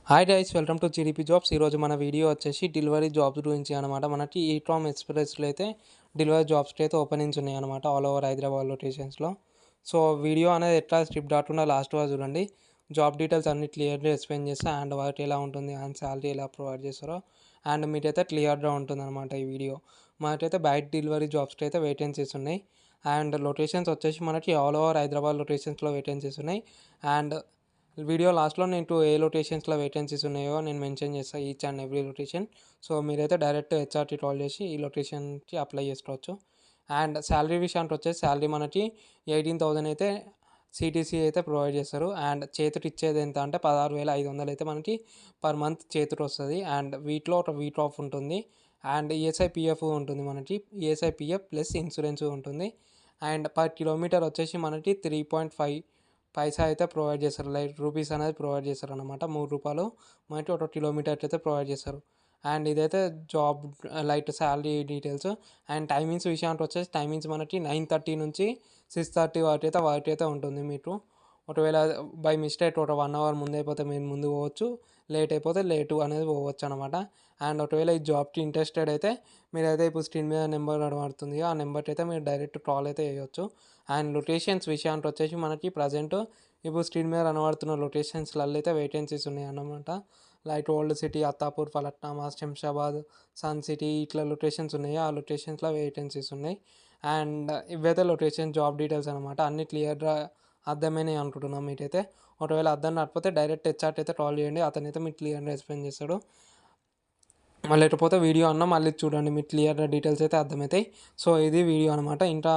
Hi guys, welcome to GDP jobs. ఈరోజు మన video వచ్చేసి డెలివరీ జాబ్స్ గురించి అనమాట. మనకి ఈట్రామ్ ఎక్స్ప్రెస్లో అయితే డెలివరీ జాబ్స్కి అయితే ఓపెనింగ్స్ ఉన్నాయి అనమాట, ఆల్ ఓవర్ హైదరాబాద్ లొకేషన్స్లో. సో వీడియో అనేది ఎట్లా స్క్రిప్ట్ కాకుండా లాస్ట్ వరకు చూడండి. జాబ్ డీటెయిల్స్ అన్ని క్లియర్గా ఎక్స్ప్లెయిన్ చేస్తా, అండ్ వర్క్ ఎలా ఉంటుంది అండ్ శాలరీ ఎలా ప్రొవైడ్ చేస్తారో అండ్ మీకైతే క్లియర్గా ఉంటుంది అనమాట ఈ వీడియో. మనకైతే బయట డెలివరీ జాబ్స్కి అయితే వేకెన్సీస్ ఉన్నాయి, అండ్ లొకేషన్స్ వచ్చేసి మనకి ఆల్ ఓవర్ హైదరాబాద్ లొకేషన్స్లో వేకెన్సీస్ ఉన్నాయి. అండ్ వీడియో లాస్ట్లో నేను ఏ లొకేషన్స్లో వేకెన్సీస్ ఉన్నాయో నేను మెన్షన్ చేస్తాను, each and every location. So మీరైతే డైరెక్ట్ హెచ్ఆర్టీ కాల్ చేసి ఈ లొకేషన్కి అప్లై చేసుకోవచ్చు. అండ్ శాలరీ విషయానికి వచ్చేసి శాలరీ మనకి 18,000 అయితే సిటీసీ అయితే ప్రొవైడ్ చేస్తారు. అండ్ చేతికి ఇచ్చేది ఎంత అంటే 16,500 అయితే మనకి పర్ మంత్ చేతికి వస్తుంది. అండ్ వీక్లో ఒక వీక్ ఆఫ్ ఉంటుంది. అండ్ ఈఎస్ఐ పిఎఫ్ ఉంటుంది, మనకి ఈఎస్ఐ పిఎఫ్ ప్లస్ ఇన్సూరెన్స్ ఉంటుంది. అండ్ పర్ కిలోమీటర్ వచ్చేసి మనకి 3.5 పైసా అయితే ప్రొవైడ్ చేస్తారు, లైక్ రూపీస్ అనేది ప్రొవైడ్ చేస్తారు అనమాట. 3 రూపాయలు మనకి ఒక కిలోమీటర్కి అయితే ప్రొవైడ్ చేస్తారు. అండ్ ఇదైతే job light salary details. And timings విషయానికి వచ్చేసి టైమింగ్స్ మనకి 9:30 నుంచి 6:30 వరకు అయితే ఉంటుంది. మీకు ఒకవేళ బై మిస్టేక్ ఒక 1 అవర్ ముందు అయిపోతే మీరు ముందు పోవచ్చు, లేట్ అయిపోతే లేటు అనేది పోవచ్చు అనమాట. అండ్ ఒకవేళ ఈ జాబ్కి ఇంట్రెస్టెడ్ అయితే మీరైతే ఇప్పుడు స్క్రీన్ మీద నెంబర్ కనబడుతుంది, ఆ నెంబర్కి అయితే మీరు డైరెక్ట్ కాల్ అయితే చేయొచ్చు. అండ్ లొకేషన్స్ విషయానికి వచ్చేసి మనకి ప్రజెంట్ ఇప్పుడు స్క్రీన్ మీద కనబడుతున్న లొకేషన్స్లలో అయితే వేకెన్సీస్ ఉన్నాయి అన్నమాట. Like old city, Attapur, Falaknuma, Shamshabad, sun city ఇట్లా లొకేషన్స్ ఉన్నాయి. ఆ లొకేషన్స్లో వేకెన్సీస్ ఉన్నాయి. అండ్ ఇవైతే లొకేషన్ జాబ్ డీటెయిల్స్ అనమాట. అన్ని క్లియర్గా అర్థమైనవి అనుకుంటున్నాం మీకైతే. ఒకవేళ అర్థం కాకపోతే డైరెక్ట్ హెచ్ఆర్ట్ అయితే కాల్ చేయండి, అతనైతే మీకు క్లియర్గా ఎక్స్ప్లెయిన్ చేస్తాడు. మళ్ళీ లేకపోతే వీడియో అన్న మళ్ళీ చూడండి, మీకు క్లియర్గా డీటెయిల్స్ అయితే అర్థమవుతాయి. సో ఇది వీడియో అనమాట. ఇంకా